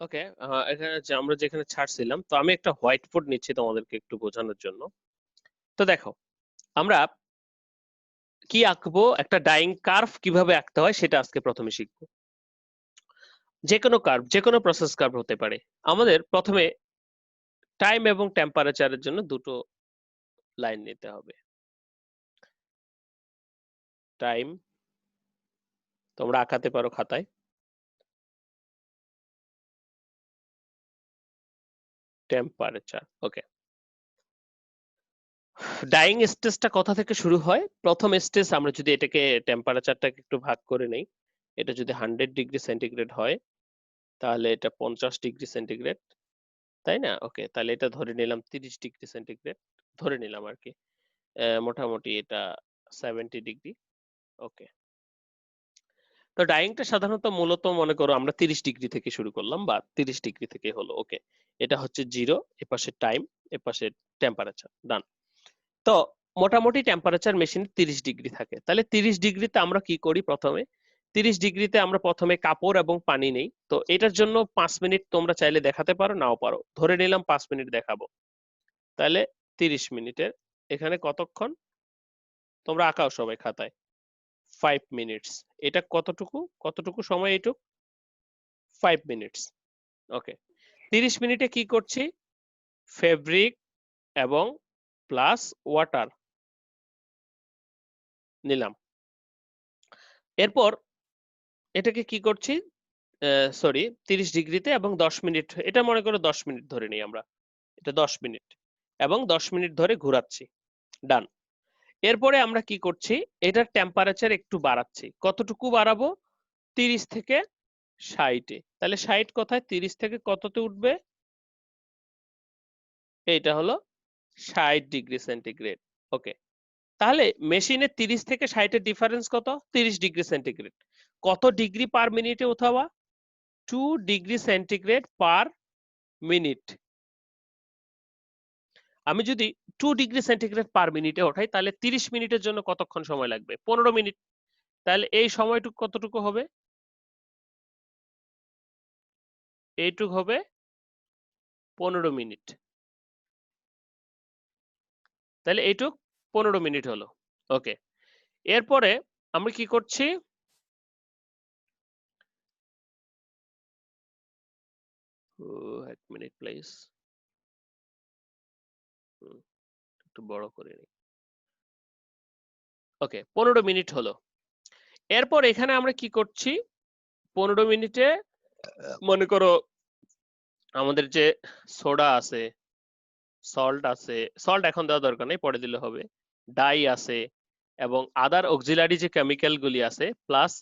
ওকে, এখানে যে আমরা যেখানে ছাড়ছিলাম, তো আমি একটা হোয়াইট বোর্ড নিচ্ছি তোমাদেরকে একটু বোঝানোর জন্য। তো দেখো, আমরা কি আঁকবো, একটা ডাইং কার্ভ কিভাবে আঁকতে হয় সেটা আজকে প্রথমে শিখবো। যে কোনো কার্ভ, যে কোনো প্রসেস কার্ভ হতে পারে। আমাদের প্রথমে টাইম এবং টেম্পারেচারের জন্য দুটো লাইন নিতে হবে। টাইম তোমরা আঁকাতে পারো খাতায়, টেম্পারেচার। ওকে, ডাইং স্টেজটা কোথা থেকে শুরু হয়? প্রথম স্টেজ আমরা যদি এটাকে টেম্পারেচারটাকে একটু ভাগ করে নেই, এটা যদি 100 ডিগ্রি সেন্টিগ্রেড হয় তাহলে এটা 50 ডিগ্রি সেন্টিগ্রেড, তাই না? ওকে, তাহলে এটা ধরে নিলাম 30 ডিগ্রি সেন্টিগ্রেড, ধরে নিলাম আর কি। মোটামুটি এটা 70 ডিগ্রি। ওকে, তো ডাইংটা সাধারণত মূলত মনে করো আমরা 30 ডিগ্রি থেকে শুরু করলাম, বা 30 ডিগ্রি থেকে হলো। ওকে, এটা হচ্ছে জিরো, এপাশে টাইম, এপাশে টেম্পারেচার। ডান। তো মোটামুটি টেম্পারেচার মেশিন 30 ডিগ্রি থাকে, তাহলে 30 ডিগ্রিতে আমরা কি করি? প্রথমে 30 ডিগ্রিতে আমরা প্রথমে কাপড় এবং পানি নেই। তো এটার জন্য 5 মিনিট তোমরা চাইলে দেখাতে পারো, নাও পারো। ধরে নিলাম 5 মিনিট দেখাবো, তাহলে 30 মিনিটের এখানে কতক্ষণ তোমরা আঁকাও সবাই খাতায়? 5 মিনিটস। এটা কতটুকু, কতটুকু সময় এটুক? 5 মিনিটস। ওকে, 30 মিনিটে কি করছি? ফেব্রিক এবং প্লাস ওয়াটার নিলাম। এরপর এটাকে কি করছি? সরি, 30 ডিগ্রিতে এবং 10 মিনিট, এটা মনে করো 10 মিনিট ধরে নিই আমরা, এটা 10 মিনিট এবং 10 মিনিট ধরে ঘোরাচ্ছি। ডান। এরপরে আমরা কি করছি? এটার টেম্পারেচার একটু বাড়াচ্ছি। কতটুকু বাড়াবো? 30 থেকে 60-এ। তাহলে 60 কোথায়? 30 থেকে কততে উঠবে? এইটা হলো 60 ডিগ্রি সেন্টিগ্রেড। ওকে, তাহলে মেশিনে 30 থেকে 60-এর ডিফারেন্স কত? 30 ডিগ্রি সেন্টিগ্রেড। কত ডিগ্রি পার মিনিটে উঠাবা? 2 ডিগ্রি সেন্টিগ্রেড পার মিনিট। আমি যদি 2 ডিগ্রি সেন্টিগ্রেড পার মিনিটে ওঠাই তাহলে 30 মিনিটের জন্য কতক্ষণ সময় লাগবে? 15 মিনিট। তাহলে এই সময়টুকু কতটুকু হবে? এইটুক হবে 15 মিনিট। তাহলে এইটুক 15 মিনিট হলো। ওকে, এরপরে আমরা কি করছি? এক মিনিট প্লিজ, একটু বড় করে নিই। ওকে, 15 মিনিট হলো। এরপর এখানে আমরা কি করছি? 15 মিনিটে মনে করো আমাদের যে সোডা আছে, সল্ট আছে, সল্ট এখন দেওয়া দরকার নেই, পরে দিলে হবে, ডাই আছে, এবং আদার অক্সিলারি যে কেমিক্যাল গুলি আছে, প্লাস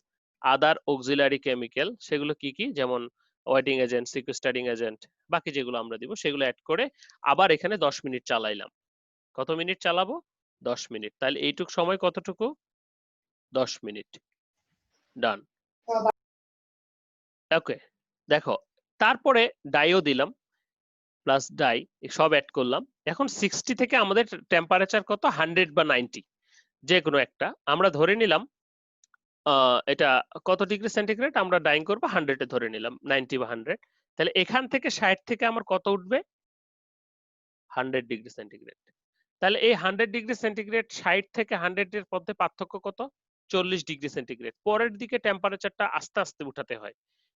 আদার অক্সিলারি কেমিক্যাল, সেগুলো কি কি? যেমন ওয়েটিং এজেন্ট, সিকুস্টারিং এজেন্ট, বাকি যেগুলো আমরা দিব সেগুলো অ্যাড করে আবার এখানে 10 মিনিট চালাইলাম। কত মিনিট চালাবো? 10 মিনিট। তাহলে এইটুক সময় কতটুকু? 10 মিনিট। ডান। ওকে, দেখো, তারপরে ডাইও দিলাম, প্লাস ডাই, সব অ্যাড করলাম। এখন 60 থেকে আমাদের টেম্পারেচার কত? 100 বা 90, যে কোনো একটা আমরা ধরে নিলাম। এটা কত ডিগ্রি সেন্টিগ্রেড আমরা ডাইং করবো? 100-এ ধরে নিলাম, 90 বা 100। তাহলে এখান থেকে 60 থেকে আমার কত উঠবে? 100 ডিগ্রি সেন্টিগ্রেড। তাহলে এই 100 ডিগ্রি সেন্টিগ্রেড, 60 থেকে 100-এর মধ্যে পার্থক্য কত? 40 ডিগ্রি সেন্টিগ্রেড। পরের দিকে টেম্পারেচারটা আস্তে আস্তে উঠাতে হয়।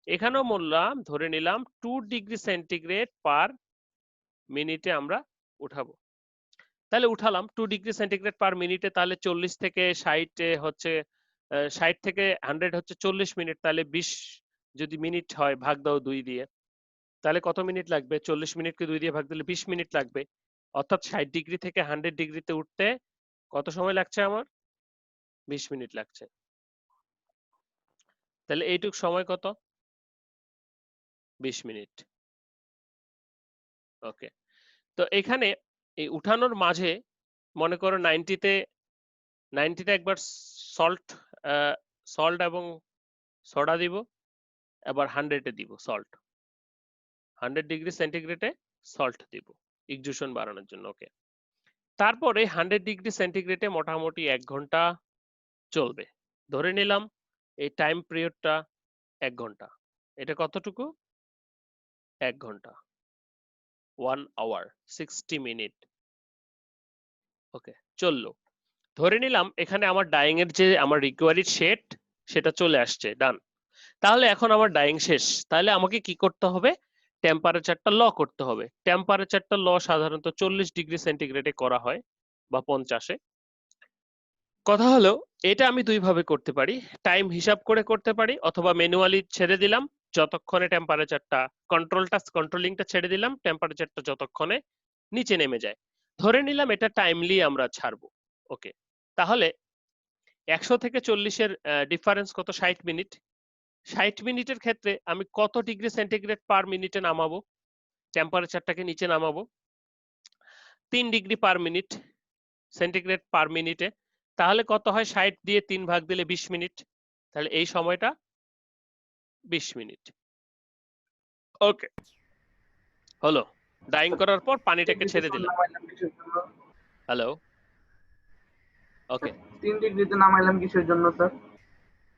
এখানেও বললাম, ধরে নিলাম 2 ডিগ্রি সেন্টিগ্রেড পার মিনিটে আমরা উঠাবো। তাহলে উঠালাম 2 ডিগ্রি সেন্টিগ্রেড পার মিনিটে, তাহলে 40 থেকে 60 হচ্ছে 60 থেকে 100 হচ্ছে 40 মিনিট। তাহলে 20 যদি মিনিট হয়, ভাগ দাও 2 দিয়ে, তাহলে কত মিনিট লাগবে? 40 মিনিটকে 2 দিয়ে ভাগ দিলে 20 মিনিট লাগবে। অর্থাৎ 60 ডিগ্রি থেকে 100 ডিগ্রিতে উঠতে কত সময় লাগছে আমার? 20 মিনিট লাগছে। তাহলে এইটুক সময় কত? 20 মিনিট। ওকে, তো এখানে এই উঠানোর মাঝে মনে করো 90তে একবার সল্ট সল্ট এবং সোডা দিব, এবার 100-এ দিব সল্ট, 100 ডিগ্রি সেন্টিগ্রেডে সল্ট দিব ইকজুশন বাড়ানোর জন্য। ওকে, তারপরে 100 ডিগ্রি সেন্টিগ্রেডে মোটামুটি 1 ঘন্টা চলবে, ধরে নিলাম এই টাইম পিরিয়ডটা 1 ঘন্টা। এটা কতটুকু? 1 ঘন্টা 1 আওয়ার 60 মিনিট। ওকে, চললো। ধরে নিলাম এখানে আমার ডাইং এর যে আমার রিকোয়ারিড সেট সেটা চলে আসছে, ডান। তাহলে এখন আমার ডাইং শেষ, তাহলে আমাকে কি করতে হবে? টেম্পারেচারটা ল করতে হবে। টেম্পারেচারটা ল সাধারণত 40 ডিগ্রি সেন্টিগ্রেডে করা হয় বা 50-এ। কথা হলো এটা আমি দুই ভাবে করতে পারি, টাইম হিসাব করে করতে পারি অথবা ম্যানুয়ালি ছেড়ে দিলাম যতক্ষণে টেম্পারেচারটা কন্ট্রোলিংটা ছেড়ে দিলাম, টেম্পারেচারটা যতক্ষণে নিচে নেমে যায়। ধরে নিলাম এটা টাইমলি আমরা ছাড়বো। ওকে, তাহলে 100 থেকে 40-এর ডিফারেন্স কত? 60 মিনিট। 60 মিনিটের ক্ষেত্রে আমি কত ডিগ্রি সেন্টিগ্রেড পার মিনিটে নামাবো? টেম্পারেচারটাকে নিচে নামাবো 3 ডিগ্রি পার মিনিট সেন্টিগ্রেড পার মিনিটে। তাহলে কত হয়? 60 দিয়ে 3 ভাগ দিলে 20 মিনিট। তাহলে এই সময়টা 20 মিনিট। ওকে, হলো। ডাইং করার পর পানিটাকে ছেড়ে দিলাম। হ্যালো, ওকে। 3 ডিগ্রিতে নামাইলাম কিসের জন্য স্যার?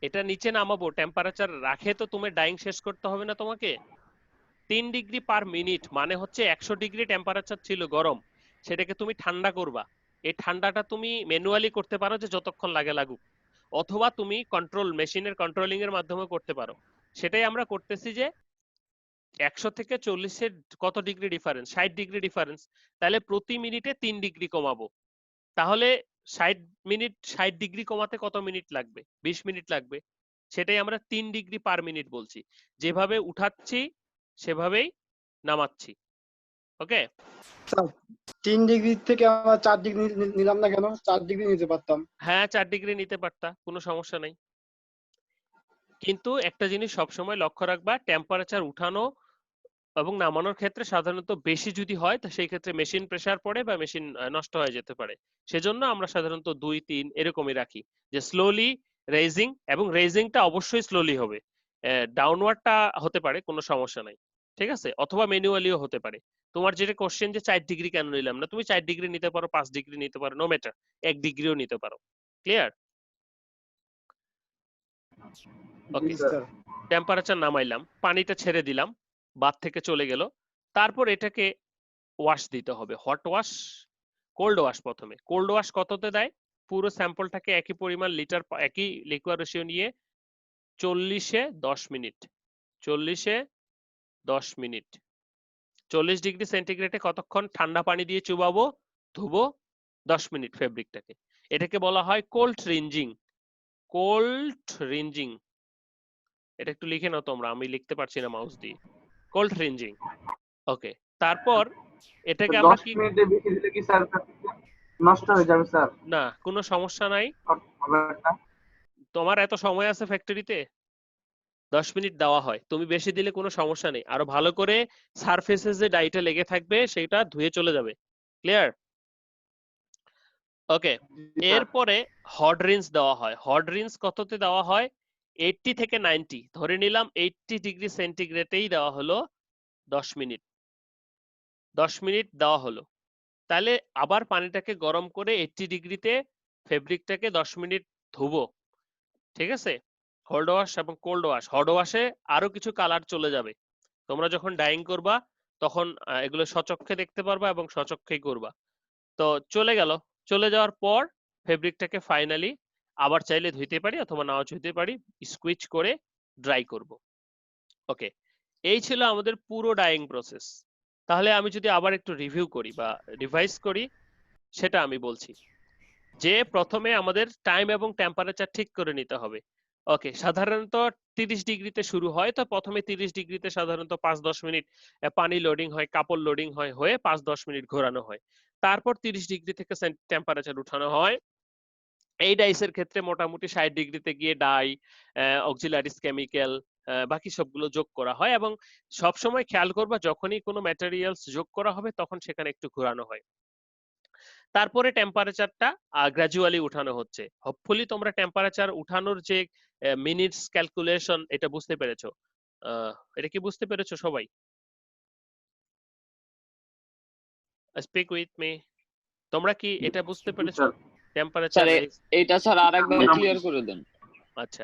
এটা নিচে নামাবো, টেম্পারেচার রাখে তো তুমি ডাইং শেষ করতে হবে না তোমাকে। 3 ডিগ্রি পার মিনিট মানে হচ্ছে 100 ডিগ্রি টেম্পারেচার ছিল গরম, সেটাকে তুমি ঠান্ডা করবা। এই ঠান্ডাটা তুমি ম্যানুয়ালি করতে পারো যে যতক্ষণ লাগে লাগুক, অথবা তুমি কন্ট্রোল মেশিনের কন্ট্রোলিং এর মাধ্যমে করতে পারো। সেটাই আমরা করতেছি যে 100 থেকে 40-এর কত ডিগ্রি ডিফারেন্স? 60 degree difference. তাহলে প্রতি মিনিটে 3 ডিগ্রি কমাবো। তাহলে 60 মিনিট 60 ডিগ্রি কমাতে কত মিনিট লাগবে? 20 মিনিট লাগবে। সেটাই আমরা 3 ডিগ্রি পার মিনিট বলছি। যেভাবে উঠাচ্ছি সেভাবেই নামাচ্ছি। ওকে, স্যার 3 ডিগ্রি থেকে আমরা 4 ডিগ্রি নিলাম না কেন? 4 ডিগ্রি নিতে পারতাম। হ্যাঁ 4 ডিগ্রি নিতে পারতা, কোনো সমস্যা নাই। কিন্তু একটা জিনিস সবসময় লক্ষ্য রাখবা, টেম্পারেচার উঠানো এবং নামানোর ক্ষেত্রে সাধারণত বেশি যদি হয় তো সেই ক্ষেত্রে মেশিন প্রেসার পড়ে বা মেশিন নষ্ট হয়ে যেতে পারে। সেজন্য আমরা সাধারণত 2-3 এরকমই রাখি, যে স্লোলি রেইজিং, এবং রেইজিংটা অবশ্যই স্লোলি হবে। ডাউনওয়ার্ডটা হতে পারে, কোনো সমস্যা নাই, ঠিক আছে, অথবা ম্যানুয়ালিও হতে পারে। তোমার যেটা কোশ্চেন যে 4 ডিগ্রি কেন নিলাম না, তুমি 4 ডিগ্রি নিতে পারো, 5 ডিগ্রি নিতে পারো, নো ম্যাটার, 1 ডিগ্রিও নিতে পারো। ক্লিয়ার? ওকে, টেম্পারেচার নামাইলাম, পানিটা ছেড়ে দিলাম, বাদ থেকে চলে গেল। তারপর এটাকে ওয়াশ দিতে হবে, হট ওয়াশ, কোল্ড ওয়াশ। প্রথমে কোল্ড ওয়াশ কততে দেয়? পুরো স্যাম্পলটাকে একই পরিমাণ লিটার একই লিকুইড রেশিও নিয়ে 40-এ 10 মিনিট 40-এ 10 মিনিট 40 ডিগ্রি সেন্টিগ্রেডে কতক্ষণ ঠান্ডা পানি দিয়ে চুবাবো, ধুবো 10 মিনিট ফেব্রিকটাকে। এটাকে বলা হয় কোল্ড রিঞ্জিং। কোল্ড রিঞ্জিং, এটা একটু লিখে নাও তোমরা, আমি লিখতে পারছি না মাউস দিয়ে। কোল্ড রিঞ্জিং। ওকে, তারপর এটাকে আমরা 10 কি, মিনিটের বেশি দিলে কি স্যার নষ্ট হয়ে যাবে স্যার? না কোনো সমস্যা নাই। তোমার এত সময় আছে ফ্যাক্টরিতে, 10 মিনিট দেওয়া হয়, তুমি বেশি দিলে কোনো সমস্যা নেই। আরো ভালো করে সারফেসে যে ডাইটা লেগে থাকবে সেটা ধুয়ে চলে যাবে। ক্লিয়ার? ওকে, এরপরে হট রিন্স দেওয়া হয়। হট রিন্স কততে দেওয়া হয়? 80 থেকে 90, ধরে নিলাম 80 ডিগ্রি সেন্টিগ্রেডেই দেওয়া হলো 10 মিনিট। 10 মিনিট দেওয়া হলো, তাহলে আবার পানিটাকে গরম করে 80 ডিগ্রিতে ফেব্রিকটাকে 10 মিনিট ধুবো। ঠিক আছে, হট ওয়াশ এবং কোল্ড ওয়াশ। হট ওয়াশে আরো কিছু কালার চলে যাবে, তোমরা যখন ডাইং করবা তখন এগুলো সচক্ষে দেখতে পারবা এবং সচক্ষেই করবা। তো চলে গেল, চলে যাওয়ার পর ফেব্রিকটাকে ফাইনালি আবার চাইলে ধুইতে পারি অথবা নাও ধুইতে পারি, স্কুইচ করে ড্রাই করব। ওকে, এই ছিল আমাদের পুরো ডাইং প্রসেস। তাহলে আমি যদি আবার একটু রিভিউ করি বা রিভাইজ করি, সেটা আমি বলছি যে প্রথমে আমাদের টাইম এবং টেম্পারেচার ঠিক করে নিতে হবে। ওকে, সাধারণত 30 ডিগ্রিতে শুরু হয়, তো প্রথমে 30 ডিগ্রিতে সাধারণত 5-10 মিনিট পানি লোডিং হয়, কাপড় লোডিং হয়, হয়ে 5-10 মিনিট ঘোরানো হয়। তারপর 30 ডিগ্রি থেকে টেম্পারেচার উঠানো হয়। এই ডাইসের ক্ষেত্রে মোটামুটি 60 ডিগ্রিতে গিয়ে ডাই, অক্সিলারিস কেমিক্যাল, বাকি সবগুলো যোগ করা হয়, এবং সবসময় খেয়াল করবা যখনই কোনো ম্যাটেরিয়ালস যোগ করা হবে তখন সেখানে একটু ঘোরানো হয়। তারপরে টেম্পারেচারটা গ্র্যাজুয়ালি উঠানো হচ্ছে। হোপফুলি তোমরা টেম্পারেচার উঠানোর যে মিনিটস ক্যালকুলেশন এটা বুঝতে পেরেছো। এটা কি বুঝতে পেরেছো সবাই? স্পিক উইথ মি, তোমরা কি এটা বুঝতে পেরেছো? টেম্পারেচার স্যার এইটা স্যার আরেকবার ক্লিয়ার করে দেন। আচ্ছা,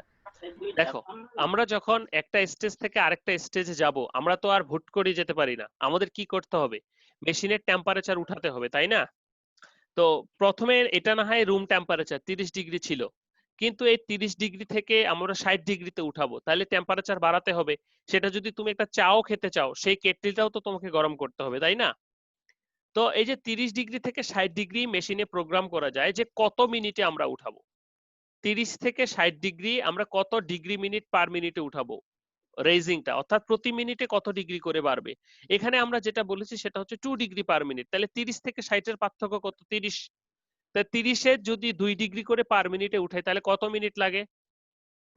দেখো, আমরা যখন একটা স্টেজ থেকে আরেকটা স্টেজে যাব, আমরা তো আর হুট করে যেতে পারি না। আমাদের কি করতে হবে? মেশিনের টেম্পারেচার উঠাতে হবে, তাই না? তো প্রথমে এটা না হয় রুম টেম্পারেচার 30 ডিগ্রি ছিল, কিন্তু এই 30 ডিগ্রি থেকে আমরা 60 ডিগ্রিতে উঠাবো, তাহলে টেম্পারেচার বাড়াতে হবে। সেটা যদি তুমি একটা চাও খেতে চাও, সেই কেটলিটাও তো তোমাকে গরম করতে হবে, তাই না? তো এই যে 30 ডিগ্রি থেকে 60 ডিগ্রি মেশিনে প্রোগ্রাম করা যায় যে কত মিনিটে আমরা উঠাবো। 30 থেকে 60 ডিগ্রি আমরা কত ডিগ্রি মিনিট পার মিনিটে উঠাবো রেইজিংটা, অর্থাৎ প্রতি মিনিটে কত ডিগ্রি করে বাড়বে। এখানে আমরা যেটা বলেছি সেটা হচ্ছে 2 ডিগ্রি পার মিনিট। তাহলে 30 থেকে 60 এর পার্থক্য কত? 30। তা 30 এর যদি 2 ডিগ্রি করে পার মিনিটে উঠাই তাহলে কত মিনিট লাগে?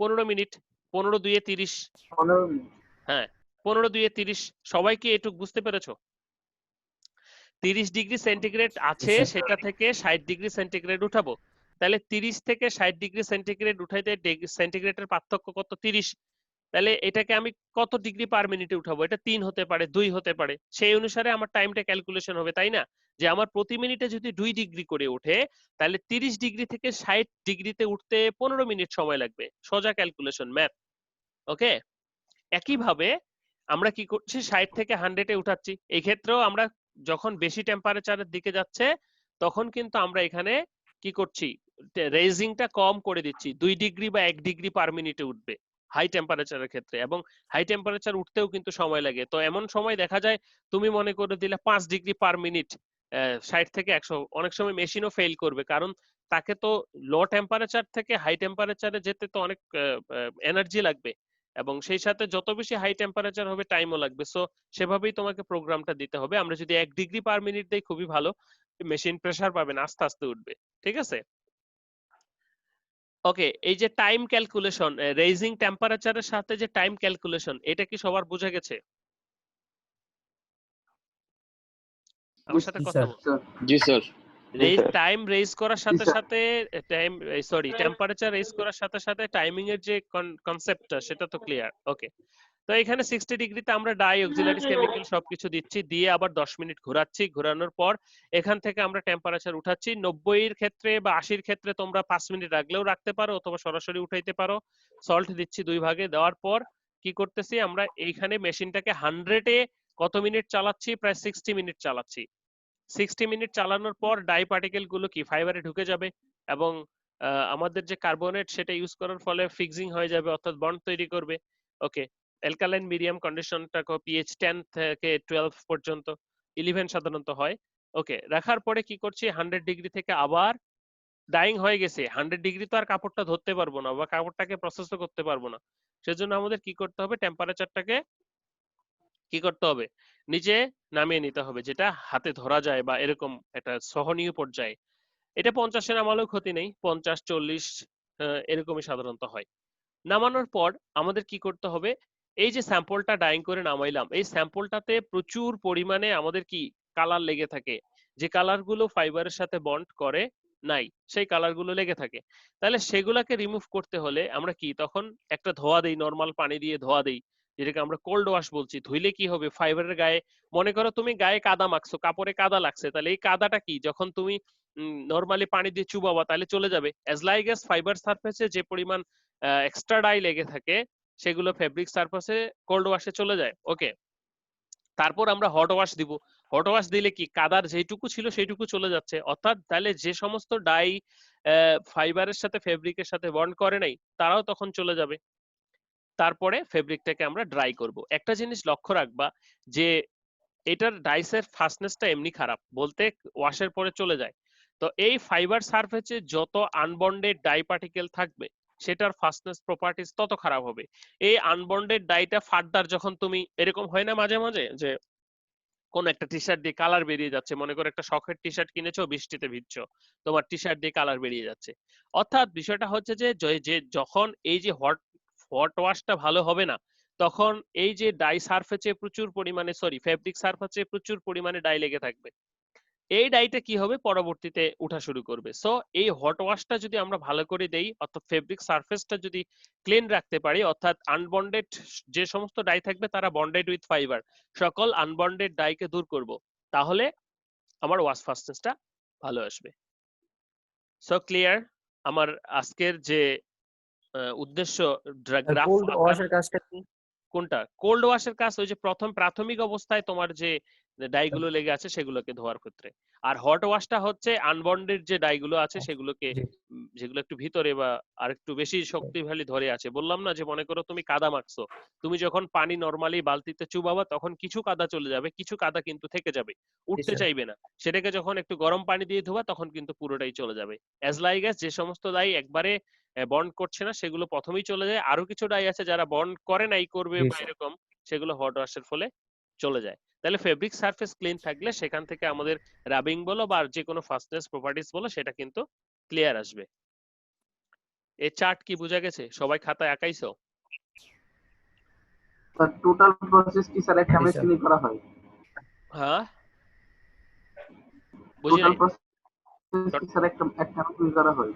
15 মিনিট। 15 2 এ 30। 15 মিনিট। হ্যাঁ, 15 2 এ 30। সবাই কি এটুকু বুঝতে পেরেছো? 30 ডিগ্রি সেন্টিগ্রেড আছে, স্যার। সেটা থেকে 60 ডিগ্রি সেন্টিগ্রেড উঠাবো। তাহলে 30 থেকে 60 ডিগ্রি সেন্টিগ্রেড উঠাইতে সেন্টিগ্রেডের পার্থক্য কত? 30। তাহলে এটাকে আমি কত ডিগ্রি পার মিনিটে উঠাবো? এটা 3 হতে পারে, 2 হতে পারে। সেই অনুসারে আমার টাইমটা ক্যালকুলেশন হবে, তাই না? যে আমার প্রতি মিনিটে যদি 2 ডিগ্রি করে ওঠে, তাহলে 30 ডিগ্রি থেকে 60 ডিগ্রিতে উঠতে 15 মিনিট সময় লাগবে। সোজা ক্যালকুলেশন, ম্যাথ। ওকে? একইভাবে আমরা কি করছি? 60 থেকে 100 এ উঠাচ্ছি। এই ক্ষেত্রেও আমরা যখন বেশি টেম্পারেচারের দিকে যাচ্ছে, তখন কিন্তু আমরা এখানে কি করছি? রেইজিংটা কম করে দিচ্ছি। 2 ডিগ্রি বা 1 ডিগ্রি পার মিনিটে উঠবে হাই টেম্পারেচারের ক্ষেত্রে, এবং হাই টেম্পারেচার উঠতেও কিন্তু সময় লাগে। তো এমন সময় দেখা যায় তুমি মনে করে দিলে 5 ডিগ্রি পার মিনিট, 60 থেকে 100, অনেক সময় মেশিনও ফেল করবে, কারণ তাকে তো লো টেম্পারেচার থেকে হাই টেম্পারেচারে যেতে তো অনেক এনার্জি লাগবে, এবং সেই সাথে যত বেশি হাই টেম্পারেচার হবে টাইমও লাগবে। সো সেভাবেই তোমাকে প্রোগ্রামটা দিতে হবে। আমরা যদি 1 ডিগ্রি পার মিনিট দেই খুবই ভালো, মেশিন প্রেসার পাবে না, আস্তে আস্তে উঠবে। ঠিক আছে? ওকে, এই যে টাইম ক্যালকুলেশন, রেইজিং টেম্পারেচারের সাথে যে টাইম ক্যালকুলেশন, এটা কি সবার বোঝা গেছে? আমার সাথে জি কথা স্যার। বল। স্যার। জি স্যার। টাইম রেইজ করার সাথে স্যার। সাথে টেম্পারেচার রেইজ করার সাথে সাথে টাইমিং এর যে কনসেপ্টটা, সেটা তো ক্লিয়ার। ওকে, তো এখানে 60 ডিগ্রিতে আমরা ডাই অক্সিলারিজ কেমিক্যাল সবকিছু দিচ্ছি, দিয়ে আবার 10 মিনিট ঘোরাচ্ছি। ঘোরানোর পর এখান থেকে আমরা টেম্পারেচার উঠাচ্ছি। 90 এর ক্ষেত্রে বা 80 এর ক্ষেত্রে তোমরা 5 মিনিট রাখলেও রাখতে পারো, অথবা সরাসরি উঠাইতে পারো। সল্ট দিচ্ছি 2 ভাগে। দেওয়ার পর কি করতেছি আমরা? এইখানে মেশিনটাকে 100 এ কত মিনিট চালাচ্ছি? প্রায় 60 মিনিট চালাচ্ছি। 60 মিনিট চালানোর পর ডাই পার্টিকেল গুলো কি ফাইবারে ঢুকে যাবে, এবং আমাদের যে কার্বনেট সেটা ইউজ করার ফলে ফিক্সিং হয়ে যাবে, অর্থাৎ বন্ড তৈরি করবে। ওকে, অ্যালকালাইন মিডিয়াম কন্ডিশনটা পিএইচ 10 থেকে 12 পর্যন্ত, 11 সাধারণত হয়। ওকে, রাখার পরে কি করছি? 100 ডিগ্রি থেকে আবার ডাইং হয়ে গেছে। 100 ডিগ্রি তো আর কাপড়টা ধরতে পারবো না, বা কাপড়টাকে প্রসেসও করতে পারবো না। সেজন্য আমাদের কি করতে হবে? টেম্পারেচারটাকে কি করতে হবে? নিচে নামিয়ে নিতে হবে, যেটা হাতে ধরা যায় বা এরকম একটা সহনীয় পর্যায়ে। এটা 50 এ নামালেও ক্ষতি নেই, 50 40 এরকমই সাধারণত হয়। নামানোর পর আমাদের কি করতে হবে? এই যে স্যাম্পলটা ডাইং করে নামাইলাম, এই স্যাম্পলটাতে প্রচুর পরিমাণে আমাদের কি কালার লেগে থাকে। যে কালারগুলো ফাইবারের সাথে বন্ড করে নাই, সেই কালারগুলো লেগে থাকে। তাহলে সেগুলাকে রিমুভ করতে হলে আমরা কি তখন একটা ধোয়া দেই, নর্মাল পানি দিয়ে ধোয়া দেই, যেটাকে আমরা কোল্ড ওয়াশ বলছি। ধুইলে কি হবে? ফাইবারের গায়ে, মনে করো তুমি গায়ে কাদা মাখছো, কাপড়ে কাদা লাগছে, তাহলে এই কাদাটা কি যখন তুমি নর্মালি পানি দিয়ে চুবাবা তাহলে চলে যাবে। অ্যাজ লাইক এস ফাইবার সারফেসে যে পরিমাণ এক্সট্রা ডাই লেগে থাকে, সেগুলো ফেব্রিক সারফেসে কোল্ড ওয়াশে চলে যায়। ওকে, তারপর আমরা হট ওয়াশ দিব। হট ওয়াশ দিলে কি কাদার যেটুকু ছিল সেইটুকু চলে যাচ্ছে, অর্থাৎ তাহলে যে সমস্ত ডাই ফাইবারের সাথে ফেব্রিকের সাথে বন্ড করে নাই, তারাও তখন চলে যাবে। তারপরে ফেব্রিকটাকে আমরা ড্রাই করব। একটা জিনিস লক্ষ্য রাখবা যে এটার ডাইসের ফাস্টনেসটা এমনি খারাপ, বলতে ওয়াশের পরে চলে যায়। তো এই ফাইবার সারফেসে যত আনবন্ডেড ডাই পার্টিকেল থাকবে, সেটার ফাস্টনেস প্রপার্টিজ তত খারাপ হবে। এই আনবন্ডেড ডাইটা ফার্দার যখন তুমি, এরকম হয় না মাঝে মাঝে যে কোন একটা টি শার্ট দিয়ে কালার বেরিয়ে যাচ্ছে, মনে করো একটা শখের টি শার্ট কিনেছো, বৃষ্টিতে ভিজছো, তোমার টি শার্ট দিয়ে কালার বেরিয়ে যাচ্ছে। অর্থাৎ বিষয়টা হচ্ছে যে যখন এই যে হট ওয়াশটা ভালো হবে না, তখন এই যে ডাই সারফেসে প্রচুর পরিমাণে, ফেব্রিক সারফেসে প্রচুর পরিমাণে ডাই লেগে থাকবে। এই ডাইটা কি হবে? পরবর্তীতে উঠা শুরু করবে। সো এই হট ওয়াশটা যদি আমরা ভালো করে দেই, অর্থাৎ ফেব্রিক সারফেসটা যদি ক্লিন রাখতে পারি, অর্থাৎ আনবন্ডেড যে সমস্ত ডাই থাকবে তারা বন্ডেড উইথ ফাইবার, সকল আনবন্ডেড ডাইকে দূর করব, তাহলে আমার ওয়াশ ফাস্টনেসটা ভালো আসবে। So clear? আমার আজকের যে উদ্দেশ্য আর গ্রাফ কোল্ড ওয়াশের কাজটা কি? কোনটা? কোল্ড ওয়াশের কাজ ওই যে প্রথম প্রাথমিক অবস্থায় তোমার যে ডাইগুলো লেগে আছে সেগুলোকে ধোয়ার ক্ষেত্রে। আর হট ওয়াশটা হচ্ছে আনবন্ডেড যে ডাইগুলো আছে সেগুলোকে জি যেগুলো একটু ভিতরে বা আর একটু বেশি শক্তিশালী ধরে আছে। বললাম না যে মনে করো তুমি কাদা মাখছো, তুমি যখন পানি নরমালি বালতিতে চুবাবা তখন কিছু কাদা চলে যাবে, কিছু কাদা কিন্তু থেকে যাবে, উঠতে স্যার। চাইবে না। সেটাকে যখন একটু গরম পানি দিয়ে ধোবা তখন কিন্তু পুরোটাই চলে যাবে। অ্যাজ লাইক যে সমস্ত ডাই একবারে বন্ড করছে না সেগুলো প্রথমেই চলে যায়, আরো কিছু ডাই আছে যারা বন্ড করে নাই করবে জি বা স্যার। এরকম, সেগুলো হট ওয়াশের ফলে চলে যায়। তাহলে ফেব্রিক সারফেস ক্লিন থাকলে সেখান থেকে আমাদের রাবিং বলো বা যে কোনো ফাস্টনেস প্রপার্টিস বলো সেটা কিন্তু ক্লিয়ার আসবে। এই চার্ট কি বোঝা গেছে? সবাই খাতায় আঁকাইছো? স্যার টোটাল প্রসেস কি স্যার একটা জি স্যার। মেশিনে করা হয়? হ্যাঁ, বুঝি টোটাল নাই। প্রসেস কি স্যার একটা মেশিনে করা হয়?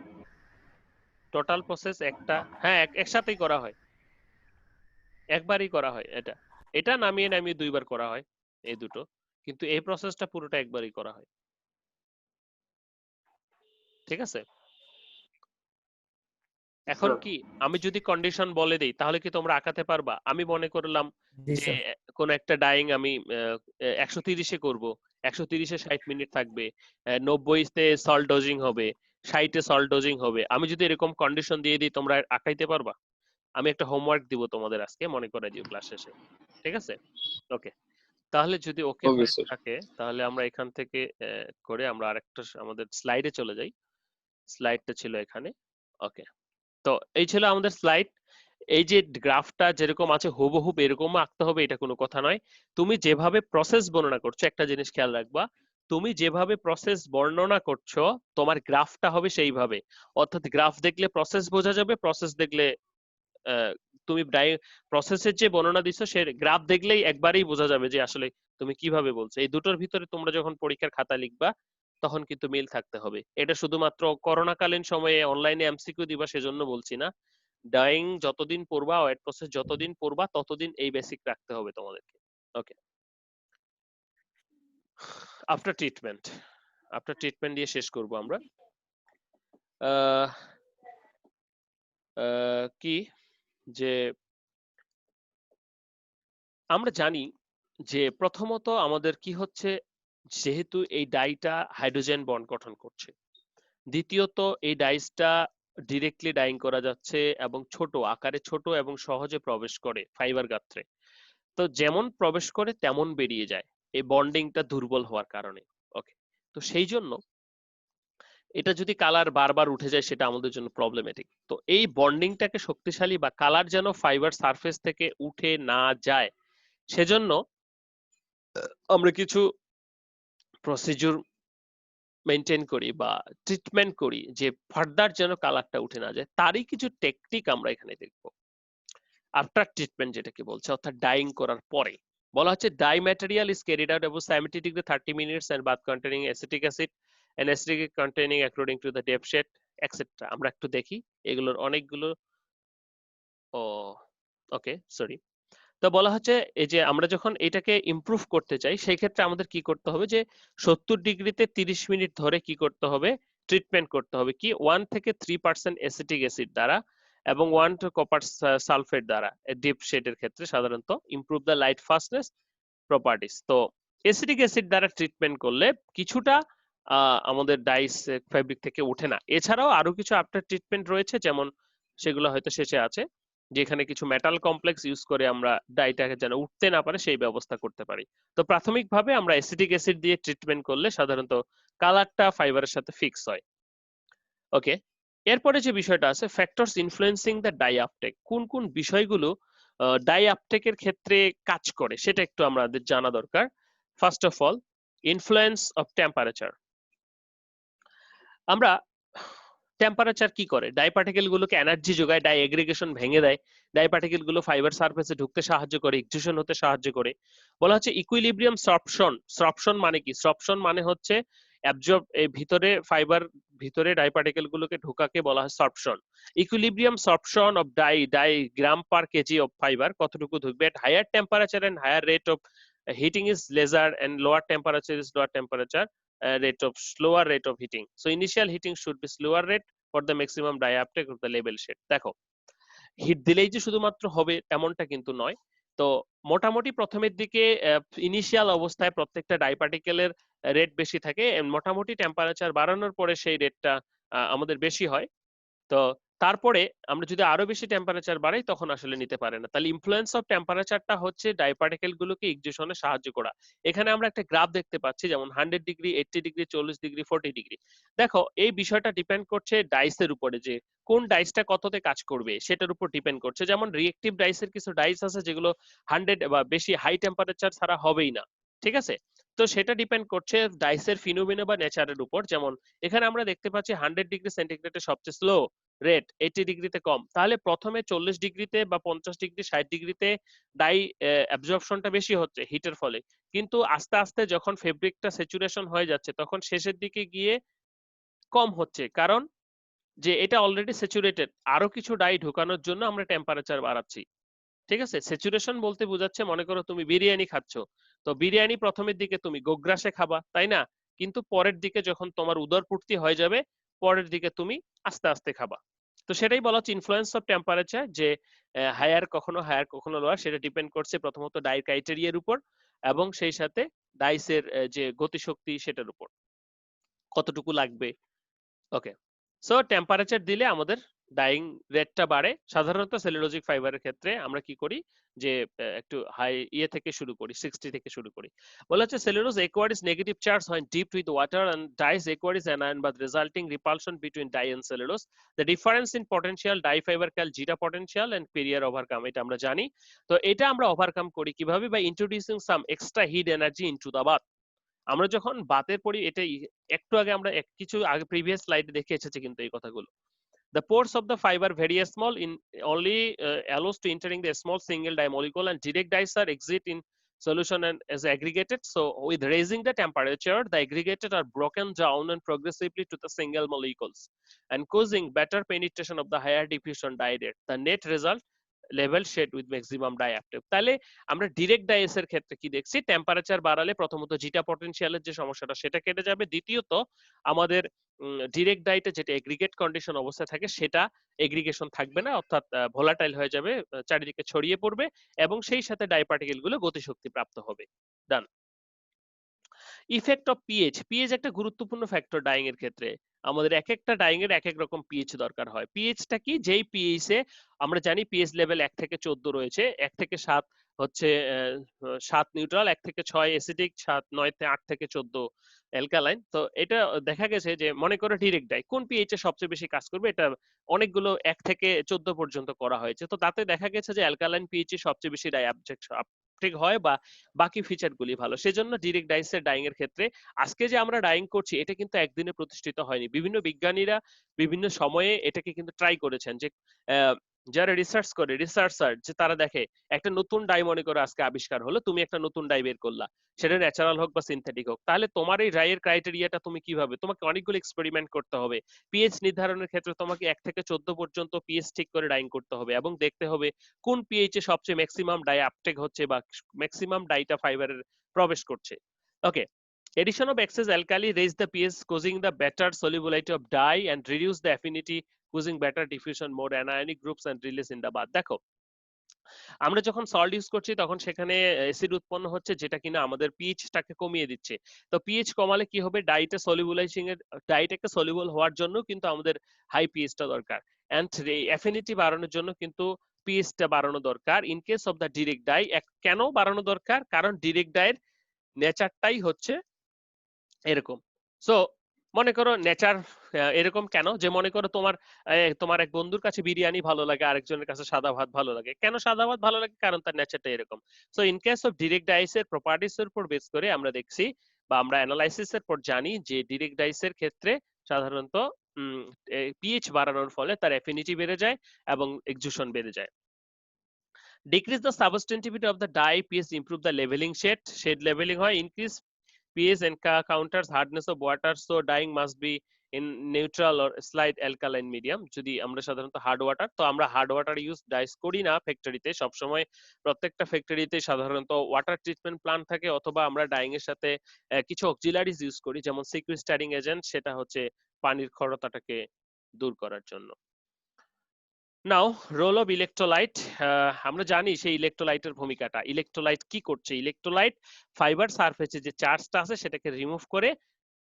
টোটাল প্রসেস একটা, হ্যাঁ একসাথেই করা হয়, একবারই করা হয়। এটা এটা নামিয়ে নামিয়ে দুইবার করা হয় এই দুটো, কিন্তু এই প্রসেসটা পুরোটা একবারই করা হয়। ঠিক আছে? এখন স্যার কি আমি যদি কন্ডিশন বলে দেই তাহলে কি তোমরা আঁকাতে পারবা? আমি মনে করলাম জি যে স্যার। কোন একটা ডাইং আমি 130-এ করব, 130-এ 60 মিনিট থাকবে, 90-তে সল্ট ডোজিং হবে, 60-এ সল্ট ডোজিং হবে। আমি যদি এরকম কন্ডিশন দিয়ে দিই তোমরা আঁকাইতে পারবা? আমি একটা হোমওয়ার্ক দিব তোমাদের আজকে, মনে করে দিও ক্লাস শেষে। ঠিক আছে? ওকে, তাহলে যদি ওকে ওকে হয়ে স্যার। থাকে তাহলে আমরা এখান থেকে করে আমরা আরেকটা আমাদের স্লাইডে চলে যাই। স্লাইডটা ছিল এখানে। ওকে, তো এই ছিল আমাদের স্লাইড। এই যে গ্রাফটা যেরকম আছে হুবহু এরকম আঁকতে হবে এটা কোনো কথা নয়। তুমি যেভাবে প্রসেস বর্ণনা করছো একটা জিনিস খেয়াল রাখবা, তুমি যেভাবে প্রসেস বর্ণনা করছো তোমার গ্রাফটা হবে সেইভাবে। অর্থাৎ গ্রাফ দেখলে প্রসেস বোঝা যাবে, প্রসেস দেখলে আহ, তুমি প্রসেসের যে বর্ণনা দিচ্ছ সে গ্রাফ দেখলেই একবারেই বোঝা যাবে যে আসলে তুমি কিভাবে বলছো। এই দুটোর ভিতরে তোমরা যখন পরীক্ষার খাতা লিখবা তখন কিন্তু মিল থাকতে হবে। এটা শুধুমাত্র করোনাকালীন সময়ে অনলাইনে এমসিকিউ দিবা সেজন্য বলছি না, ডাইং যতদিন পড়বা, ওয়েট প্রসেস যতদিন পড়বা ততদিন এই বেসিক রাখতে হবে তোমাদেরকে। ওকে, আফটার ট্রিটমেন্ট, আফটার ট্রিটমেন্ট দিয়ে শেষ করব আমরা। আহ, কি যে আমরা জানি যে প্রথমত আমাদের কি হচ্ছে, যেহেতু এই ডাইটা হাইড্রোজেন বন্ড গঠন করছে, দ্বিতীয়ত এই ডাইসটা ডিরেক্টলি ডাইং করা যাচ্ছে এবং ছোট আকারে, ছোট এবং সহজে প্রবেশ করে ফাইবার গাত্রে। তো যেমন প্রবেশ করে তেমন বেরিয়ে যায় এই বন্ডিংটা দুর্বল হওয়ার কারণে। ওকে, তো সেই জন্য এটা যদি কালার বারবার উঠে যায় সেটা আমাদের জন্য প্রবলেমেটিক। তো এই বন্ডিংটাকে শক্তিশালী বা কালার যেন ফাইবার সারফেস থেকে উঠে না যায় সেজন্য আমরা কিছু প্রসিডিউর মেনটেন করি বা ট্রিটমেন্ট করি যে ফার্দার যেন কালারটা উঠে না যায়, তারই কিছু টেকনিক আমরা এখানে দেখব। আফটার ট্রিটমেন্ট যেটাকে বলছে, অর্থাৎ ডাইং করার পরে বলা হচ্ছে dye material is carried out about 70 degree 30 minutes and bath containing acetic acid and acetic containing according to the depth shade etcetera. আমরা একটু দেখি এগুলোর অনেকগুলো। ও ওকে, সরি। তো বলা হচ্ছে এই যে আমরা যখন এটাকে ইমপ্রুভ করতে চাই সেই ক্ষেত্রে আমাদের কি করতে হবে যে 70 ডিগ্রিতে 30 মিনিট ধরে কি করতে হবে, ট্রিটমেন্ট করতে হবে কি 1 থেকে 3% অ্যাসিটিক অ্যাসিড দ্বারা এবং 1 টু কপার সালফেট দ্বারা ডিপ শেডের ক্ষেত্রে সাধারণত improve the light fastness properties. তো অ্যাসিটিক অ্যাসিড দ্বারা ট্রিটমেন্ট করলে কিছুটা আমাদের ডাইস ফেব্রিক থেকে ওঠে না। এছাড়াও আরো কিছু আফটার ট্রিটমেন্ট রয়েছে, যেমন সেগুলো হয়তো শেষে আছে, যেখানে কিছু মেটাল কমপ্লেক্স ইউজ করে আমরা ডাইটাকে যেন উঠতে না পারে সেই ব্যবস্থা করতে পারি। তো প্রাথমিকভাবে আমরা অ্যাসিটিক অ্যাসিড দিয়ে ট্রিটমেন্ট করলে সাধারণত কালারটা ফাইবারের সাথে ফিক্স হয়। ওকে, এরপরে যে বিষয়টা আছে factors influencing the dye uptake, কোন কোন বিষয়গুলো ডাই আপটেকের ক্ষেত্রে কাজ করে সেটা একটু আমাদের জানা দরকার। First of all, influence of temperature. আমরা টেম্পারেচার কি করে, ডাই পার্টিকেল গুলোকে এনার্জি যোগায়, ডাই এগ্রিগেশন ভেঙে দেয়, ডাই পার্টিকেল গুলো ফাইবার সারফেসে ঢুকতে সাহায্য করে, এক্সট্রুশন হতে সাহায্য করে। বলা হচ্ছে ইকুইলিব্রিয়াম সরপশন। সরপশন মানে কি? সরপশন মানে হচ্ছে অ্যাবজর্ব, এই ভিতরে ফাইবার ভিতরে ডাই পার্টিকেল গুলোকে ঢোকাকে বলা হয় sorption. Equilibrium sorption of dye gram per kg of fibre, কতটুকু ঢুকবে at higher temperature and higher rate of heating is lesser and lower temperature is lower temperature rate of slower rate of heating. So initial heating should be slower rate for the maximum dye uptake of the label shade. দেখো hit দিলেই যে শুধুমাত্র হবে তেমনটা কিন্তু নয়। তো মোটামুটি প্রথমের দিকে ইনিশিয়াল অবস্থায় প্রত্যেকটা ডাই পার্টিকেলের রেট বেশি থাকে, মোটামুটি টেম্পারেচার বাড়ানোর পরে সেই রেটটা আমাদের বেশি হয়। তো তারপরে আমরা যদি আরো বেশি টেম্পারেচার বাড়াই তখন আসলে নিতে পারে না। তাহলে ইনফ্লুয়েন্স অফ টেম্পারেচারটা হচ্ছে ডাই পার্টিকেল গুলোকে ইগনিশনে সাহায্য করা। এখানে আমরা একটা গ্রাফ দেখতে পাচ্ছি, যেমন 100 ডিগ্রি, 80 ডিগ্রি, 40 ডিগ্রি, 40 ডিগ্রি। দেখো এই বিষয়টা ডিপেন্ড করছে ডাইসের উপরে, যে কোন ডাইসটা কততে কাজ করবে সেটার উপর ডিপেন্ড করছে। যেমন রিয়েক্টিভ ডাইসের কিছু ডাইস আছে যেগুলো 100 বা বেশি হাই টেম্পারেচার ছাড়া হবেই না, ঠিক আছে? তো সেটা ডিপেন্ড করছে ডাইসের ফিনোমেনা বা নেচারের উপর। যেমন এখানে আমরা দেখতে পাচ্ছি 100 ডিগ্রি সেন্টিগ্রেডে সবচেয়ে স্লো রেট, 80 ডিগ্রিতে কম। তাহলে প্রথমে 40 ডিগ্রিতে বা 50 ডিগ্রি, 60 ডিগ্রিতে ডাই অ্যাবজর্পশনটা বেশি হচ্ছে হিটের ফলে, কিন্তু আস্তে আস্তে যখন ফেব্রিকটা স্যাচুরেশন হয়ে যাচ্ছে তখন শেষের দিকে গিয়ে কম হচ্ছে, কারণ যে এটা অলরেডি স্যাচুরেটেড, আরো কিছু ডাই ঢোকানোর জন্য আমরা টেম্পারেচার বাড়াচ্ছি, ঠিক আছে? স্যাচুরেশন বলতে বোঝাচ্ছে, মনে করো তুমি বিরিয়ানি খাচ্ছ, তো বিরিয়ানি প্রথমের দিকে তুমি গোগ্রাসে খাবা, তাই না? কিন্তু পরের দিকে যখন তোমার উদরপূর্তি হয়ে যাবে, পরের দিকে তুমি আস্তে আস্তে খাবা। তো সেটাই বলা হচ্ছে ইনফ্লুয়েন্স অফ টেম্পারেচার, যে হায়ার কখনো লোয়ার, সেটা ডিপেন্ড করছে প্রথমত ডাই ক্রাইটেরিয়ার উপর এবং সেই সাথে ডাইসের যে গতিশক্তি সেটার উপর কতটুকু লাগবে। ওকে, সো টেম্পারেচার দিলে আমাদের ডাইং রেটটা বাড়ে। সাধারণত সেলুলোজিক ফাইবারের ক্ষেত্রে আমরা কি করি, যে একটু হাই থেকে শুরু করি, 60 থেকে শুরু করি। বলা হচ্ছে cellulose acquires negative charge when dipped with water and dyes acquires anion but resulting repulsion between dye and cellulose. The difference in potential dye fiber called zeta potential and Perrier overcome, এটা আমরা জানি। তো এটা আমরা overcome করি কিভাবে? by introducing some extra heat energy into the bath. আমরা যখন বাতের পরি, এটাই একটু আগে আমরা কিছু আগে প্রিভিয়াস স্লাইডে দেখে এসেছি কিন্তু এই কথাগুলো। The pores of the fiber very small in only allows to entering the small single dye molecule, and direct dyes are exit in solution and as aggregated. So with raising the temperature, the aggregated are broken down and progressively to the single molecules and causing better penetration of the higher diffusion dye rate. The net result level shade with maximum dye active. তাহলে আমরা direct ডাইসের ক্ষেত্রে কি দেখছি, temperature বাড়ালে প্রথমত জিটা পটেনশিয়ালের যে সমস্যাটা সেটা কেটে যাবে, দ্বিতীয়ত আমাদের ডিরেক্ট ডাইটে যেটা এগ্রিগেট কন্ডিশন অবস্থায় থাকে সেটা এগ্রিগেশন থাকবে না, অর্থাৎ ভোলাটাইল হয়ে যাবে, চারিদিকে ছড়িয়ে পড়বে এবং সেই সাথে ডাই পার্টিকেল গুলো গতিশক্তি প্রাপ্ত হবে। ডান। ইফেক্ট অফ পিএইচ, পিএইচ একটা গুরুত্বপূর্ণ ফ্যাক্টর ডাইং এর ক্ষেত্রে। আমাদের এক একটা ডাইং এর এক এক রকম পিএইচ দরকার হয়। পিএইচটা কি, যেই পিএইচ এ আমরা জানি পিএইচ লেভেল 1 থেকে 14 রয়েছে, 1 থেকে 7 হচ্ছে 7 নিউট্রাল, 1 থেকে 6 অ্যাসিডিক, 8 থেকে 14 অ্যালকালাইন। তো এটা দেখা গেছে যে মনে করো ডিরেক্ট ডাই কোন পিএইচ এ সবচেয়ে বেশি কাজ করবে, এটা অনেকগুলো 1 থেকে 14 পর্যন্ত করা হয়েছে। তো তাতে দেখা গেছে যে অ্যালকালাইন পিএইচ এ সবচেয়ে বেশি ডাই আপটেক হয় বা বাকি ফিচার গুলি ভালো, সেজন্য ডিরেক্ট ডাইসের ডাইং এর ক্ষেত্রে আজকে যে আমরা ডাইং করছি এটা কিন্তু একদিনে প্রতিষ্ঠিত হয়নি। বিভিন্ন বিজ্ঞানীরা বিভিন্ন সময়ে এটাকে কিন্তু ট্রাই করেছেন, যে যারা রিসার্চ করে, রিসার্চার, যে তারা দেখে একটা নতুন ডাই মনে করে আজকে আবিষ্কার হলো, তুমি একটা নতুন ডাই বের করলা, সেটা ন্যাচারাল হোক বা সিনথেটিক হোক, তাহলে তোমার এই ডাইয়ের ক্রাইটেরিয়াটা তুমি কিভাবে, তোমাকে অনেকগুলো এক্সপেরিমেন্ট করতে হবে। পিএইচ নির্ধারণের ক্ষেত্রে তোমাকে 1 থেকে 14 পর্যন্ত পিএইচ ঠিক করে ডাইং করতে হবে এবং দেখতে হবে কোন পিএইচ এ সবচেয়ে ম্যাক্সিমাম ডাই আপটেক হচ্ছে বা ম্যাক্সিমাম ডাইটা ফাইবারের প্রবেশ করছে। ওকে, addition of excess alkali raise the pH causing the better solubility of dye and reduce the affinity causing better diffusion, more anionic groups and release in the bath. দেখো আমরা যখন salt use করছি তখন সেখানে acid উৎপন্ন হচ্ছে যেটা কিনা আমাদের পিএইচটাকে কমিয়ে দিচ্ছে। তো পিএইচ কমালে কি হবে, ডাইটা সলিউবলাইজিং এর, ডাইটাকে সলিউবল হওয়ার জন্য কিন্তু আমাদের হাই পিএইচটা দরকার, এন্ড অ্যাফিনিটি বাড়ানোর জন্য কিন্তু পিএইচটা বাড়ানো দরকার। In case of the direct dye, কেন বাড়ানো দরকার, কারণ ডিরেক্ট ডাইয়ের নেচারটাই হচ্ছে এরকম। সো মনে করো নেচার এরকম কেন, যে মনে করো তোমার এক বন্ধুর কাছে বিরিয়ানি ভালো লাগে, আরেকজনের কাছে সাদা ভাত ভালো লাগে। কেন সাদা ভাত ভালো লাগে, কারণ তার নেচারটা এরকম। So in case of direct dyes এর প্রপার্টিস এর উপর বেস করে আমরা দেখছি বা আমরা অ্যানালাইসিস এর পর জানি যে ডিরেক্ট ডাইস এর ক্ষেত্রে সাধারণত পিএইচ বাড়ানোর ফলে তার অ্যাফিনিটি বেড়ে যায় এবং এক্সজুশন বেড়ে যায়। Decrease the substantivity of the dye, pH improve the leveling shade leveling হয়, increase pH encounters hardness of water, so dyeing must be in neutral or slight alkaline medium. যদি আমরা সাধারণত হার্ড ওয়াটার, তো আমরা হার্ড ওয়াটার ইউজ ডাইস করি না ফ্যাক্টরিতে সবসময়। প্রত্যেকটা ফ্যাক্টরিতে সাধারণত ওয়াটার ট্রিটমেন্ট প্ল্যান্ট থাকে, অথবা আমরা ডাইং এর সাথে কিছু অক্সিলারিজ ইউজ করি, যেমন সিকুইস্টারিং এজেন্ট, সেটা হচ্ছে পানির খরতাটাকে দূর করার জন্য। নাও রোল অফ ইলেকট্রোলাইট, আমরা জানি সেই ইলেকট্রোলাইটের ভূমিকাটা। ইলেকট্রোলাইট কি করছে? ইলেকট্রোলাইট ফাইবার সারফেসে যে চার্জটা আছে সেটাকে রিমুভ করে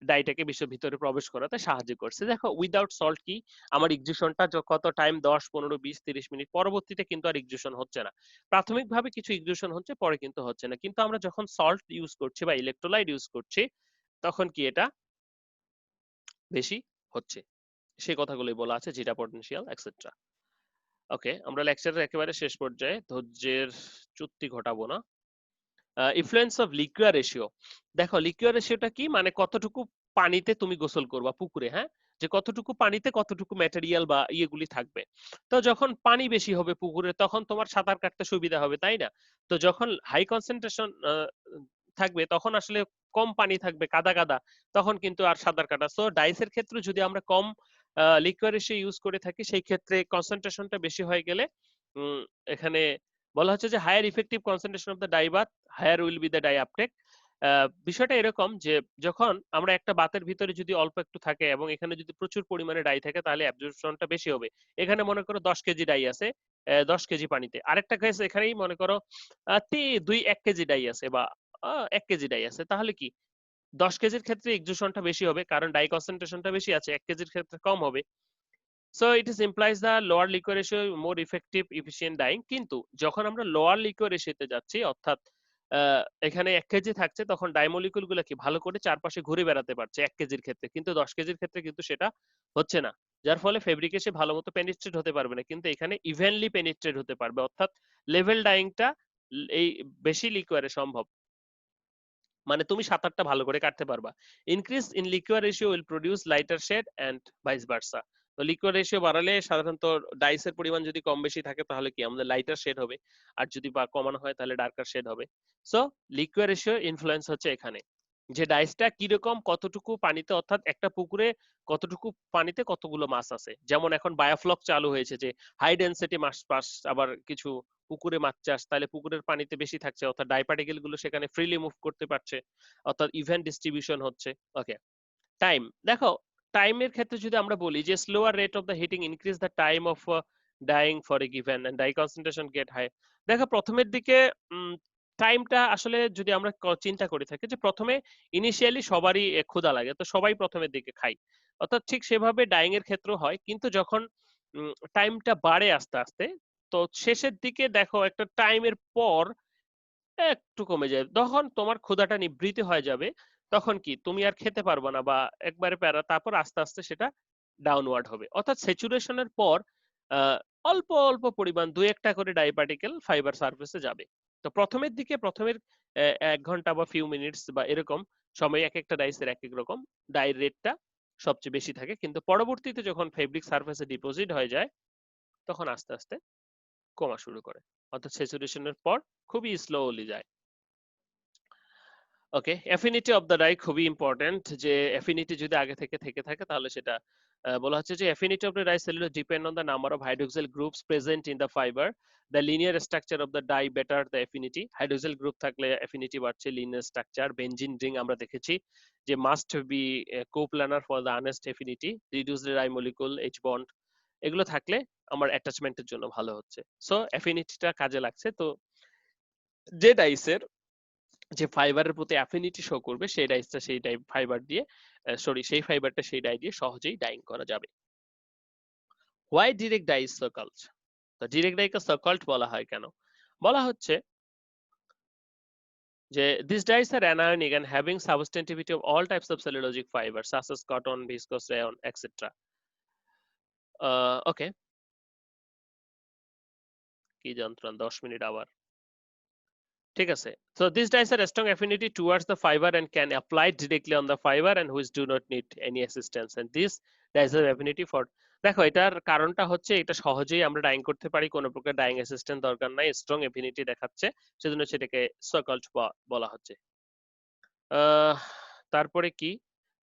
ডাইটাকে বিশ্বের ভিতরে প্রবেশ করাতে সাহায্য করছে। দেখো উইদাউট সল্ট কি আমার ইকজুশনটা কত টাইম 10 15 20 30 মিনিট, পরবর্তীতে কিন্তু আর ইকজুশন হচ্ছে না। প্রাথমিকভাবে কিছু ইকজুশন হচ্ছে, পরে কিন্তু হচ্ছে না। কিন্তু আমরা যখন সল্ট ইউজ করছি বা ইলেকট্রোলাইট ইউজ করছি তখন কি এটা বেশি হচ্ছে। সেই কথাগুলোই বলা আছে, জিটা পটেনশিয়াল এটসেট্রা। ওকে, আমরা লেকচারের একেবারে শেষ পর্যায়ে, ধৈর্যের চ্যুতি ঘটাবো না। Influence of লিকুয়ার ratio. দেখো লিকুয়ার রেশিওটা কি, মানে কতটুকু পানিতে তুমি গোসল করবা পুকুরে, হ্যাঁ, যে কতটুকু পানিতে কতটুকু ম্যাটেরিয়াল বা ইয়েগুলি থাকবে। তো যখন পানি বেশি হবে পুকুরে তখন তোমার সাঁতার কাটতে সুবিধা হবে, তাই না? তো যখন হাই কনসেন্ট্রেশন থাকবে তখন আসলে কম পানি থাকবে, কাদা কাদা, তখন কিন্তু আর সাঁতার কাটা। সো ডাইসের ক্ষেত্রে যদি আমরা কম লিকুয়ার রেশিও ইউজ করে থাকি সেই ক্ষেত্রে কনসেন্ট্রেশনটা বেশি হয়ে গেলে এখানে বলা হচ্ছে যে higher effective concentration of the dye bath, higher will be the dye uptake. বিষয়টা এরকম যে যখন আমরা একটা বাতের ভিতরে যদি অল্প একটু থাকে এবং এখানে যদি প্রচুর পরিমাণে ডাই থাকে তাহলে অ্যাবজর্পশনটা বেশি হবে। এখানে মনে করো 10 কেজি ডাই আছে 10 কেজি পানিতে, আরেকটা কেস এখানেই মনে করো 1 কেজি ডাই আছে বা 1 কেজি ডাই আছে, তাহলে কি 10 কেজির ক্ষেত্রে এক্সজুশনটা বেশি হবে কারণ ডাই কনসেন্ট্রেশনটা বেশি আছে, 1 কেজির ক্ষেত্রে কম হবে। So it is implies the lower liquor ratio more effective efficient dyeing. কিন্তু যখন আমরা লোয়ার লিকুয়ার রেশিওতে যাচ্ছি, অর্থাৎ এখানে 1 কেজি থাকছে, তখন ডাইমলিকুল গুলো কি ভালো করে চারপাশে ঘুরে বেড়াতে পারছে 1 কেজির ক্ষেত্রে, কিন্তু 10 কেজির ক্ষেত্রে কিন্তু সেটা হচ্ছে না। যার ফলে ফেব্রিকে সে ভালো মতো পেনিট্রেট হতে পারবে না, কিন্তু এখানে ইভেনলি পেনিট্রেট হতে পারবে, অর্থাৎ লেভেল ডাইংটা এই বেশি লিকুয়ারে সম্ভব। মানে তুমি সাঁতারটা ভালো করে কাটতে পারবা। Increase in liquor ratio will produce lighter shade and vice versa. তো লিকুয়ার রেশিও বাড়ালে সাধারণত ডাইসের পরিমাণ যদি কম বেশি থাকে তাহলে কি আমাদের লাইটার শেড হবে, আর যদি বা কমানো হয় তাহলে ডার্কার শেড হবে। সো লিকুয়ার রেশিও ইনফ্লুয়েন্স হচ্ছে এখানে যে ডাইসটা কিরকম কতটুকু পানিতে, অর্থাৎ একটা পুকুরে কতটুকু পানিতে কতগুলো মাছ আছে। যেমন এখন বায়োফ্লক চালু হয়েছে যে হাই ডেনসিটি মাছ পাস, আবার কিছু পুকুরে মাছ চাষ, তাহলে পুকুরের পানিতে বেশি থাকছে, অর্থাৎ ডাই পার্টিকেল গুলো সেখানে ফ্রিলি মুভ করতে পারছে, অর্থাৎ ইভেন ডিস্ট্রিবিউশন হচ্ছে। ওকে, টাইম দেখো, টাইমের ক্ষেত্রে যদি আমরা বলি যে slower rate of the heating increase the time of dyeing for a given and dye concentration get high. দেখো প্রথমের দিকে টাইমটা আসলে যদি আমরা চিন্তা করে থাকি যে প্রথমে ইনিশিয়ালি সবারই ক্ষুধা লাগে, তো সবাই প্রথমের দিকে খাই, অর্থাৎ ঠিক সেভাবে ডাইং এর ক্ষেত্রেও হয়। কিন্তু যখন টাইমটা বাড়ে আস্তে আস্তে, তো শেষের দিকে দেখো একটা টাইমের পর একটু কমে যায়, তখন তোমার ক্ষুধাটা নিবৃত্ত হয়ে যাবে, তখন কি তুমি আর খেতে পারবে না বা একবারে প্যারা, তারপর আস্তে আস্তে সেটা ডাউনওয়ার্ড হবে, অর্থাৎ স্যাচুরেশনের পর আহ, অল্প অল্প পরিমাণ 2-1টা করে ডাই পার্টিকেল ফাইবার সারফেসে যাবে। তো প্রথমের দিকে প্রথমের 1 ঘন্টা বা ফিউ মিনিটস বা এরকম সময় এক একটা ডাইসের এক এক রকম ডাই রেটটা সবচেয়ে বেশি থাকে, কিন্তু পরবর্তীতে যখন ফেব্রিক সারফেসে ডিপোজিট হয়ে যায় তখন আস্তে আস্তে কমা শুরু করে, অর্থাৎ স্যাচুরেশনের পর খুবই স্লোলি যায়। ওকে, অ্যাফিনিটি অফ দ্য ডাই খুবই ইম্পর্টেন্ট, যে অ্যাফিনিটি যদি আগে থেকে থেকে থাকে তাহলে সেটা বলা হচ্ছে যে affinity of the dye cellulose depend on the number of hydroxyl groups present in the fibre, the linear structure of the dye better the affinity. Hydroxyl group থাকলে অ্যাফিনিটি বাড়ছে, লিনিয়ার স্ট্রাকচার বেনজিন রিং আমরা দেখেছি যে must be coplanar for the honest affinity, reduce the dye molecule H bond, এগুলো থাকলে আমার অ্যাটাচমেন্টের জন্য ভালো হচ্ছে। সো অ্যাফিনিটিটা কাজে লাগছে। তো যে ডাইসের যে ফাইবারের প্রতি অ্যাফিনিটি শো করবে সেই ডাইসটা সেই ডাই ফাইবার দিয়ে সেই ফাইবারটা সেই ডাই দিয়ে সহজেই ডাইং করা যাবে। Why direct dye is so called? তো ডিরেক্ট ডাইকে সো কল্ড বলা হয় কেন? বলা হচ্ছে যে these dyes are anionic and having substantivity of all types of cellulosic fibers such as cotton, viscose, rayon, etc. ওকে, কি যন্ত্রণা, 10 মিনিট আবার, ঠিক আছে। So these dyes are a strong affinity towards the fiber and can apply directly on the fiber and which do not need any assistance, and this dyes have affinity for, দেখো এটার কারণটা হচ্ছে এটা সহজেই আমরা ডাইং করতে পারি, কোনো প্রকার ডাইং অ্যাসিস্ট্যান্ট দরকার নাই, স্ট্রং এফিনিটি দেখাচ্ছে, সেজন্য সেটাকে সো-কল্ড বলা হচ্ছে। তারপরে কি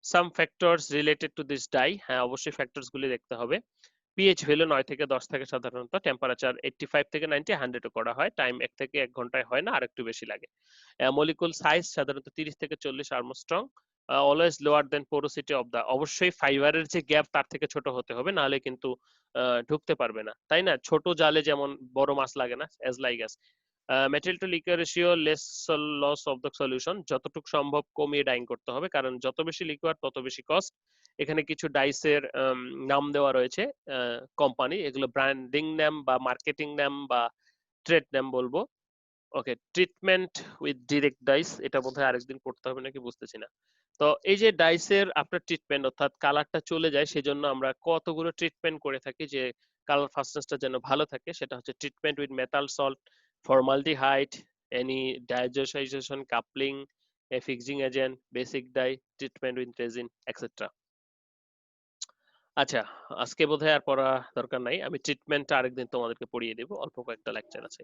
সাম factors related to this die, হ্যাঁ অবশ্যই ফ্যাক্টরস গুলি দেখতে হবে। পিএইচ ভ্যালু 9 থেকে 10 থাকে সাধারণত, টেম্পারেচার 85 থেকে 90, 100 করা হয়, টাইম 1 থেকে 1 ঘন্টায় হয় না, আর একটু বেশি লাগে। মলিকুল সাইজ সাধারণত 30 থেকে 40 angstrom, always lower than porosity of the, অবশ্যই ফাইবারের যে গ্যাপ তার থেকে ছোট হতে হবে, নাহলে কিন্তু ঢুকতে পারবে না, তাই না? ছোট জালে যেমন বড় মাছ লাগে না, as like as material to liquid ratio less loss of the solution, যতটুকু সম্ভব কমিয়ে ডাইং করতে হবে, কারণ যত বেশি লিকুইড তত বেশি কস্ট। এখানে কিছু ডাইসের নাম দেওয়া রয়েছে কোম্পানি, এগুলো ব্র্যান্ডিং নাম বা মার্কেটিং নাম বা ট্রেড নাম বলবো। ওকে, ট্রিটমেন্ট উইথ ডিরেক্ট ডাইস, এটা বোধহয় আরেকদিন করতে হবে নাকি বুঝতেছি না। তো এই যে ডাইসের আপনার ট্রিটমেন্ট অর্থাৎ কালারটা চলে যায়, সেজন্য আমরা কতগুলো ট্রিটমেন্ট করে থাকি যে কালার ফাস্টনেসটা যেন ভালো থাকে, সেটা হচ্ছে treatment with metal salt, formaldehyde, any digestion coupling, fixing agent, basic dye, treatment with resin etcetera. আচ্ছা, আজকে বোধহয় আর পড়া দরকার নাই, আমি ট্রিটমেন্টটা আরেকদিন তোমাদেরকে পড়িয়ে দেবো, অল্প কয়েকটা লেকচার আছে।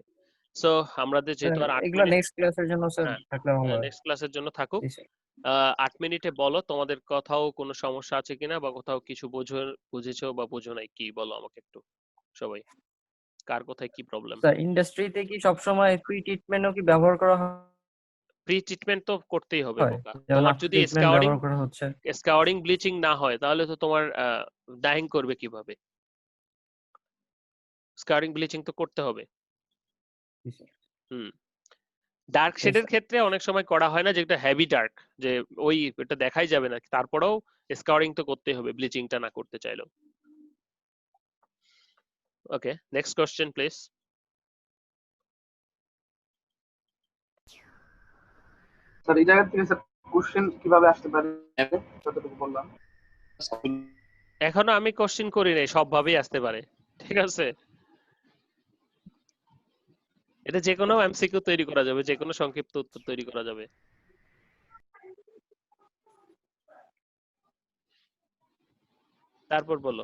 সো আমাদের যেহেতু আর 8 এগুলো মিনিট, নেক্সট ক্লাসের জন্য স্যার হ্যাঁ থাকলে ভালো হয়। নেক্সট ক্লাসের জন্য থাকুক। জি স্যার। 8 মিনিটে বলো তোমাদের কোথাও কোনো সমস্যা আছে কিনা, বা কোথাও কিছু বুঝেছো বা বুঝো নাই, কি বলো আমাকে একটু সবাই, কার কোথায় কি প্রবলেম? স্যার ইন্ডাস্ট্রিতে কি সবসময় প্রি ট্রিটমেন্টও কি ব্যবহার করা হয়? প্রি ট্রিটমেন্ট তো করতেই হবে বোকা। যেমন তোমার আফটার যদি ট্রিটমেন্ট ব্যবহার করা হচ্ছে। স্কাউরিং ব্লিচিং না হয় তাহলে তো তোমার ডাইং করবে কিভাবে? স্কাউরিং ব্লিচিং তো করতে হবে। জি স্যার। হুম, ডার্ক শেডের ক্ষেত্রে অনেক সময় করা হয় না, যেটা হেভি ডার্ক, যে ওই এটা দেখাই যাবে না, তারপরেও স্কাউরিং তো করতেই হবে ব্লিচিংটা না করতে চাইলেও। ওকে, নেক্সট কোশ্চেন প্লিজ। স্যার এই জায়গা থেকে স্যার কোশ্চেন কিভাবে আসতে পারে যতটুকু বললাম? এখনো আমি কোশ্চেন করি নাই, সব ভাবেই আসতে পারে, ঠিক আছে? এটা যে কোনো এমসিকিউ তৈরি করা যাবে, যে কোনো সংক্ষিপ্ত উত্তর তৈরি করা যাবে। তারপর বলো।